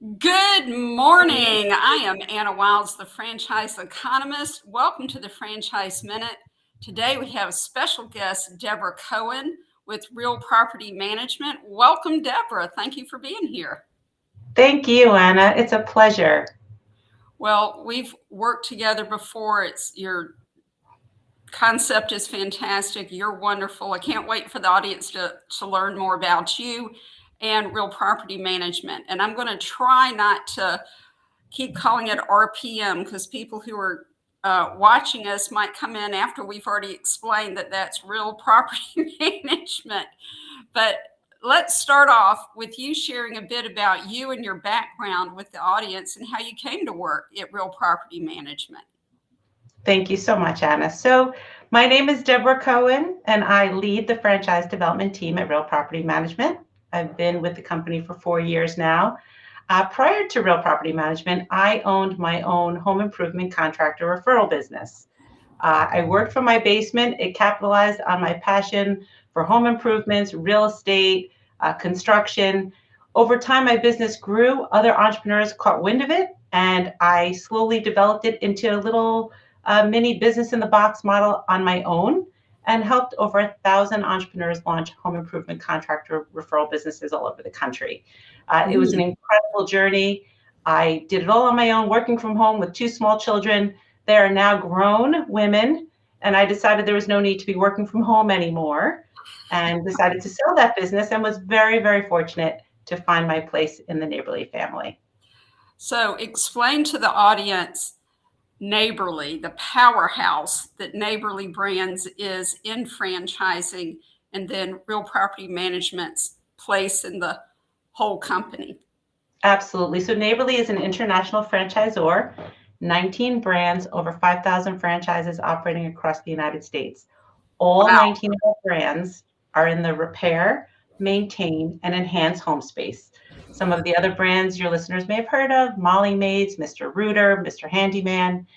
Good morning. I am Anna Wilds, the franchise economist. Welcome to the Franchise Minute. Today we have special guest Deborah Cohen with Real Property Management. Welcome, Deborah. Thank you for being here. Thank you, Anna. It's a pleasure. Well, we've worked together before. Your concept is fantastic. You're wonderful. I can't wait for the audience to learn more about you and Real Property Management. And I'm going to try not to keep calling it RPM because people who are watching us might come in after we've already explained that that's real property management. But let's start off with you sharing a bit about you and your background with the audience and how you came to work at Real Property Management. Thank you so much, Anna. So my name is Deborah Cohen, and I lead the franchise development team at Real Property Management. I've been with the company for 4 years now. Prior to Real Property Management, I owned my own home improvement contractor referral business. I worked from my basement. It capitalized on my passion for home improvements, real estate, construction. Over time, my business grew. Other entrepreneurs caught wind of it, and I slowly developed it into a little mini business in the box model on my own and helped over 1,000 entrepreneurs launch home improvement contractor referral businesses all over the country. It was an incredible journey. I did it all on my own, working from home with 2 small children. They are now grown women, and I decided there was no need to be working from home anymore and decided to sell that business and was very, very fortunate to find my place in the Neighborly family. So explain to the audience Neighborly, the powerhouse that Neighborly Brands is in franchising, and then Real Property Management's place in the whole company. Absolutely. So Neighborly is an international franchisor, 19 brands, over 5,000 franchises operating across the United States. All Wow. 19 of our brands are in the repair, maintain, and enhance home space. Some of the other brands your listeners may have heard of: Molly Maids, Mr. Rooter, Mr. Handyman.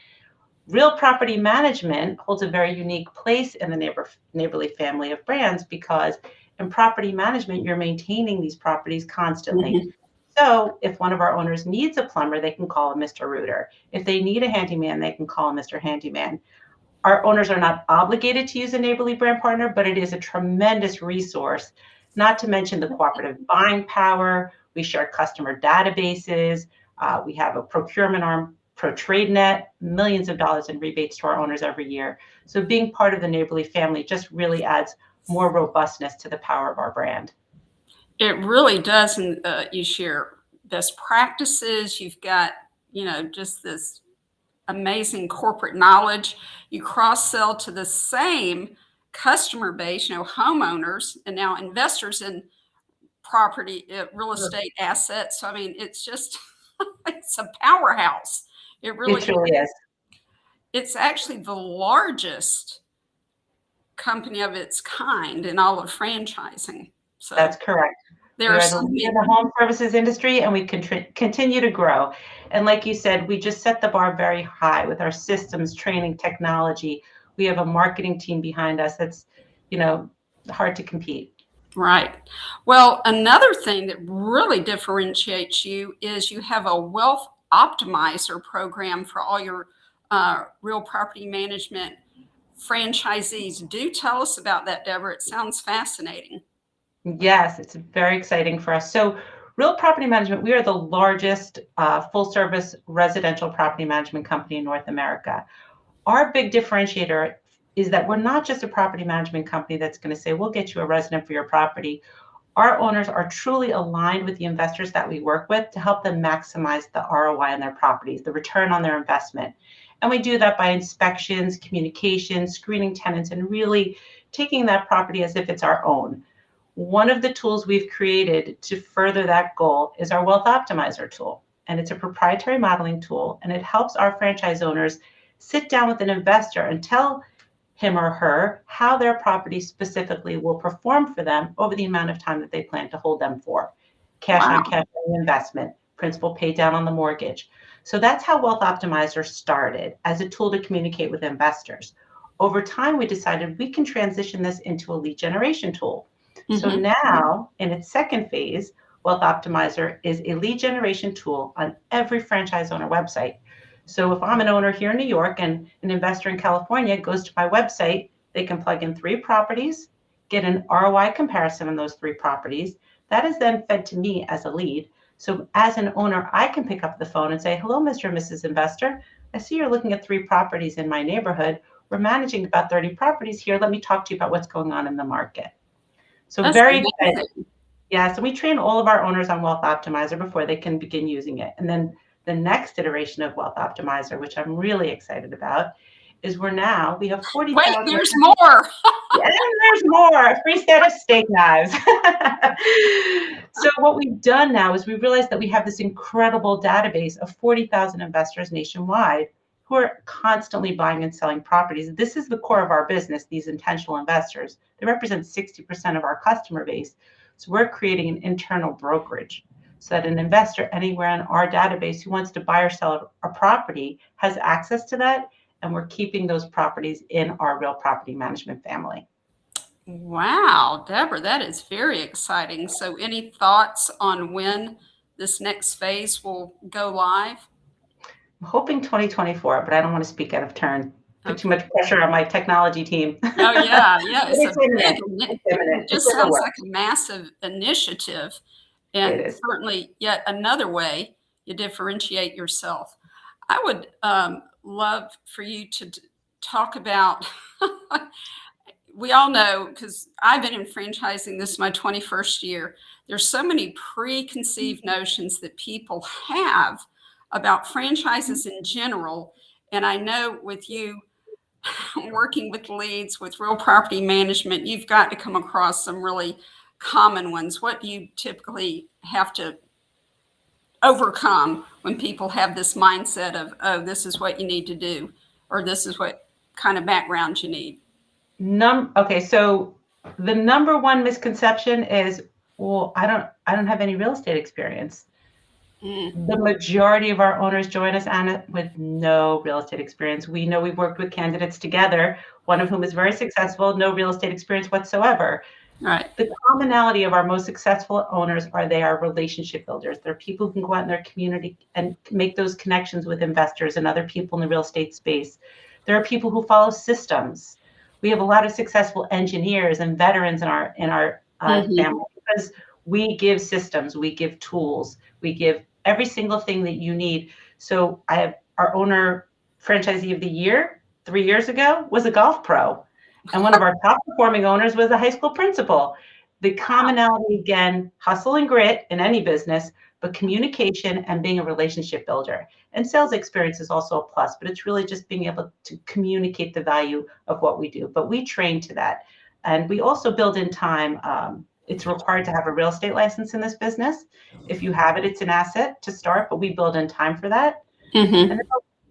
Real Property Management holds a very unique place in the Neighborly family of brands because in property management, you're maintaining these properties constantly. So if one of our owners needs a plumber, they can call a Mr. Rooter. If they need a handyman, they can call a Mr. Handyman. Our owners are not obligated to use a Neighborly brand partner, but it is a tremendous resource, not to mention the cooperative buying power. We share customer databases. We have a procurement arm, ProTradeNet, millions of dollars in rebates to our owners every year. So being part of the Neighborly family just really adds more robustness to the power of our brand. It really does. And you share best practices. You've got, just this amazing corporate knowledge. You cross-sell to the same customer base, homeowners and now investors in property, real estate assets. So, I mean, it's just, it's a powerhouse. It really is. It's actually the largest company of its kind in all of franchising. So that's correct. We are the leader in the home services industry, and we continue to grow. And like you said, we just set the bar very high with our systems, training, technology. We have a marketing team behind us that's, hard to compete. Right. Well, another thing that really differentiates you is you have a wealth optimizer program for all your real property management franchisees. Do tell us about that, Deborah. It sounds fascinating. Yes, it's very exciting for us. So Real Property Management, we are the largest full-service residential property management company in North America. Our big differentiator is that we're not just a property management company that's going to say, we'll get you a resident for your property. Our owners are truly aligned with the investors that we work with to help them maximize the ROI on their properties, the return on their investment. And we do that by inspections, communication, screening tenants, and really taking that property as if it's our own. One of the tools we've created to further that goal is our Wealth Optimizer tool. And it's a proprietary modeling tool, and it helps our franchise owners sit down with an investor and tell him or her how their property specifically will perform for them over the amount of time that they plan to hold them for. Cash on cash investment, principal paid down on the mortgage. So that's how Wealth Optimizer started, as a tool to communicate with investors. Over time, we decided we can transition this into a lead generation tool. So now, in its second phase, Wealth Optimizer is a lead generation tool on every franchise owner website. So if I'm an owner here in New York and an investor in California goes to my website, they can plug in 3 properties, get an ROI comparison on those 3 properties. That is then fed to me as a lead. So as an owner, I can pick up the phone and say, hello, Mr. and Mrs. Investor. I see you're looking at 3 properties in my neighborhood. We're managing about 30 properties here. Let me talk to you about what's going on in the market. So That's very exciting. amazing. Yeah, so we train all of our owners on Wealth Optimizer before they can begin using it. And then the next iteration of Wealth Optimizer, which I'm really excited about, is we have 40,000. Wait, there's more. And there's more, a free set of steak knives. So what we've done now is we realized that we have this incredible database of 40,000 investors nationwide who are constantly buying and selling properties. This is the core of our business, these intentional investors. They represent 60% of our customer base. So we're creating an internal brokerage so that an investor anywhere in our database who wants to buy or sell a property has access to that, and we're keeping those properties in our real property management family. Wow, Deborah, that is very exciting. So any thoughts on when this next phase will go live? I'm hoping 2024, but I don't want to speak out of turn. Put too much pressure on my technology team. Oh yeah, yeah. It's imminent. It just sounds like a massive initiative, and certainly yet another way you differentiate yourself. I would love for you to talk about. We all know, because I've been in franchising, this is my 21st year. There's so many preconceived notions that people have about franchises in general. And I know with you working with leads, with real property management, you've got to come across some really common ones. What do you typically have to overcome when people have this mindset of, oh, this is what you need to do, or this is what kind of background you need? Okay, so the number one misconception is, well, I don't have any real estate experience. The majority of our owners join us, Anna, with no real estate experience. We know we've worked with candidates together, one of whom is very successful, no real estate experience whatsoever. Right. The commonality of our most successful owners they are relationship builders. They're people who can go out in their community and make those connections with investors and other people in the real estate space. There are people who follow systems. We have a lot of successful engineers and veterans in our family, because we give systems, we give tools, we give every single thing that you need. So I have our owner franchisee of the year 3 years ago was a golf pro. And one of our top performing owners was a high school principal. The commonality, again, hustle and grit in any business, but communication and being a relationship builder. And sales experience is also a plus, but it's really just being able to communicate the value of what we do. But we train to that. And we also build in time. It's required to have a real estate license in this business. If you have it, it's an asset to start, but we build in time for that. And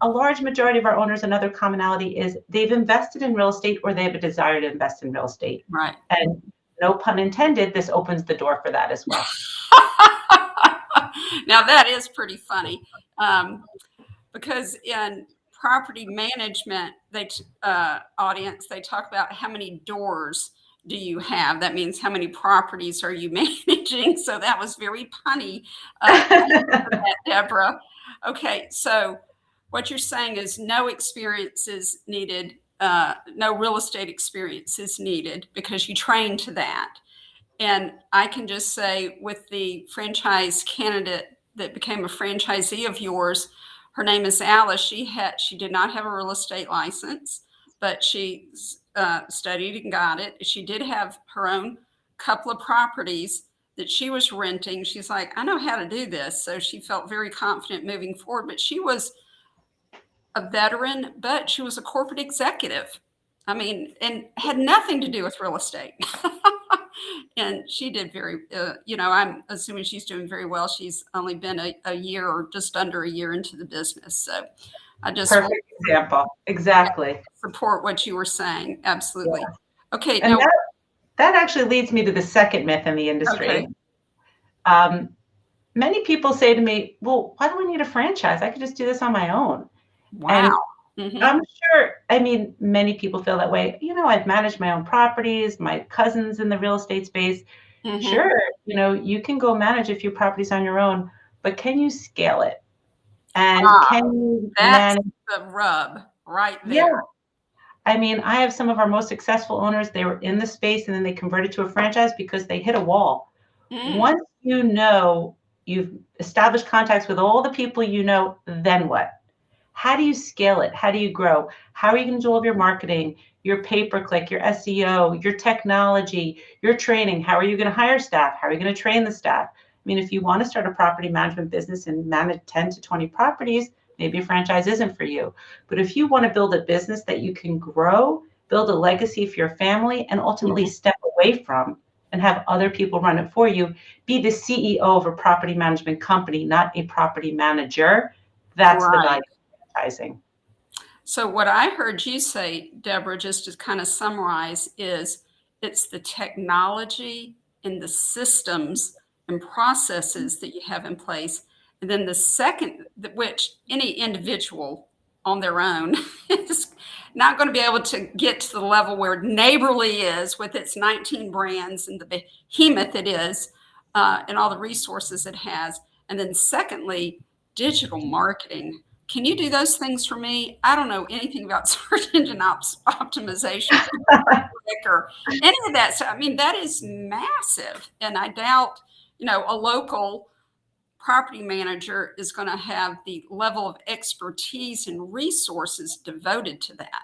a large majority of our owners, another commonality is they've invested in real estate or they have a desire to invest in real estate. Right. And no pun intended, this opens the door for that as well. Now that is pretty funny, because in property management, audience, they talk about how many doors do you have? That means how many properties are you managing? So that was very punny, Deborah. Okay, so what you're saying is no experience is needed, no real estate experience is needed because you train to that. And I can just say with the franchise candidate that became a franchisee of yours, her name is Alice. She did not have a real estate license, but she studied and got it. She did have her own couple of properties that she was renting. She's like, I know how to do this. So she felt very confident moving forward, but she was a veteran, but she was a corporate executive. I mean, and had nothing to do with real estate. And she did I'm assuming she's doing very well. She's only been a year or just under a year into the business. So I just perfect example. Exactly. Support what you were saying. Absolutely. Yeah. Okay. And that actually leads me to the second myth in the industry. Okay. Many people say to me, well, why do I need a franchise? I could just do this on my own. Wow. And I'm sure, many people feel that way. I've managed my own properties, my cousins in the real estate space. Mm-hmm. Sure, you can go manage a few properties on your own, but can you scale it? And Ah, can you that's manage? the rub right Yeah. there. I mean, I have some of our most successful owners, they were in the space and then they converted to a franchise because they hit a wall. Mm, Once you've established contacts with all the people then what? How do you scale it? How do you grow? How are you going to do all of your marketing, your pay-per-click, your SEO, your technology, your training? How are you going to hire staff? How are you going to train the staff? I mean, if you want to start a property management business and manage 10 to 20 properties, maybe a franchise isn't for you. But if you want to build a business that you can grow, build a legacy for your family, and ultimately mhm. step away from and have other people run it for you, be the CEO of a property management company, not a property manager. That's the Right. value of franchising. So what I heard you say, Deborah, just to kind of summarize, is it's the technology and the systems and processes that you have in place. And then the second, which any individual on their own is not going to be able to get to the level where Neighborly is with its 19 brands and the behemoth it is, and all the resources it has. And then secondly, digital marketing. Can you do those things for me? I don't know anything about search engine optimization or any of that. So, I mean, that is massive. And I doubt, a local property manager is going to have the level of expertise and resources devoted to that.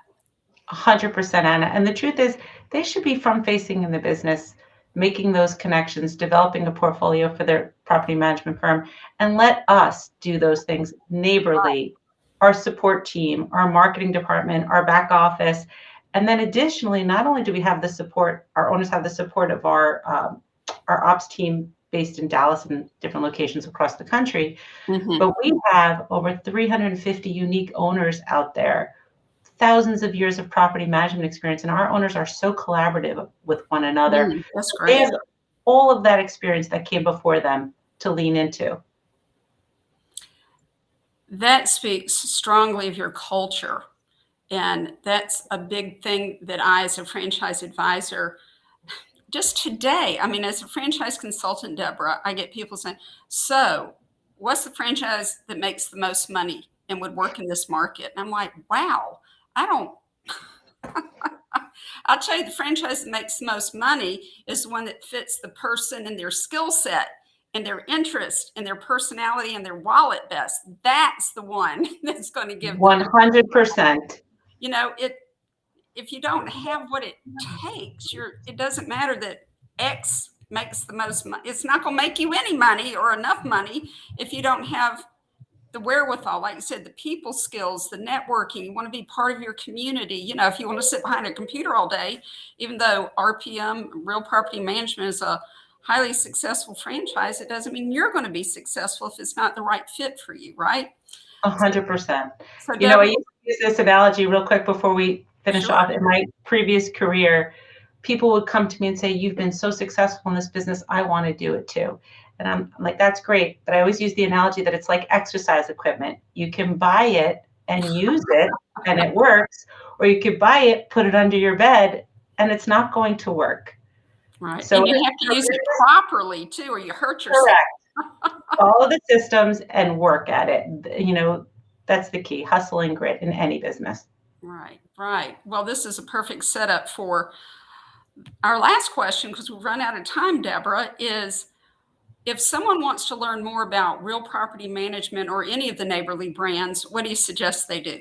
100%, Anna. And the truth is, they should be front facing in the business, making those connections, developing a portfolio for their property management firm, and let us do those things neighborly, our support team, our marketing department, our back office. And then additionally, not only do we have the support, our owners have the support of our ops team based in Dallas and different locations across the country, Mhm. but we have over 350 unique owners out there, thousands of years of property management experience, and our owners are so collaborative with one another. That's They great. have all of that experience that came before them to lean into. That speaks strongly of your culture. And that's a big thing that I, as a franchise advisor, just today, I mean, as a franchise consultant, Deborah, I get people saying, so what's the franchise that makes the most money and would work in this market? And I'm like, wow, I don't, I'll tell you, the franchise that makes the most money is the one that fits the person and their skill set and their interest and their personality and their wallet best. That's the one that's going to give the best. 100%. It, if you don't have what it takes, it doesn't matter that X makes the most money. It's not going to make you any money or enough money if you don't have the wherewithal. Like you said, the people skills, the networking. You want to be part of your community. If you want to sit behind a computer all day, even though RPM, Real Property Management, is a highly successful franchise, it doesn't mean you're going to be successful if it's not the right fit for you, right? 100%. So, I Deborah, used to use this analogy real quick before we finish sure. off. In my previous career, people would come to me and say, "You've been so successful in this business, I want to do it too." And I'm like, "That's great." But I always use the analogy that it's like exercise equipment. You can buy it and use it and it works, or you could buy it, put it under your bed, and it's not going to work. Right. So And if you have to your use it business, properly too, or you hurt yourself. correct, follow the systems and work at it. That's the key, hustle and grit in any business. Right, right. Well, this is a perfect setup for our last question because we've run out of time, Deborah, is if someone wants to learn more about real property management or any of the neighborly brands, what do you suggest they do?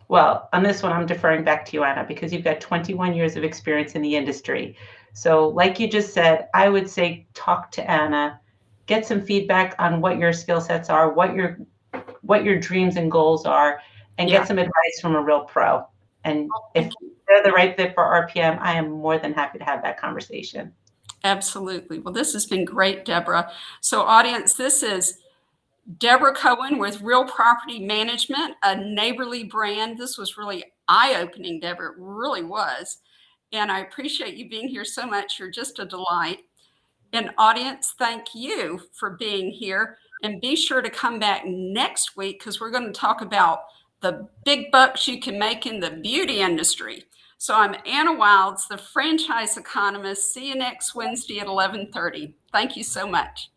Well, on this one, I'm deferring back to you, Anna, because you've got 21 years of experience in the industry. So, like you just said, I would say talk to Anna, get some feedback on what your skill sets are, what your dreams and goals are, and Yeah. get some advice from a real pro. And Oh, if thank you. they're the right fit for RPM, I am more than happy to have that conversation. Absolutely. Well, this has been great, Deborah. So, audience, this is Deborah Cohen with Real Property Management, a neighborly brand. This was really eye-opening, Deborah. It really was. And I appreciate you being here so much. You're just a delight. And audience, thank you for being here. And be sure to come back next week because we're going to talk about the big bucks you can make in the beauty industry. So I'm Anna Wilds, the franchise economist. See you next Wednesday at 11:30. Thank you so much.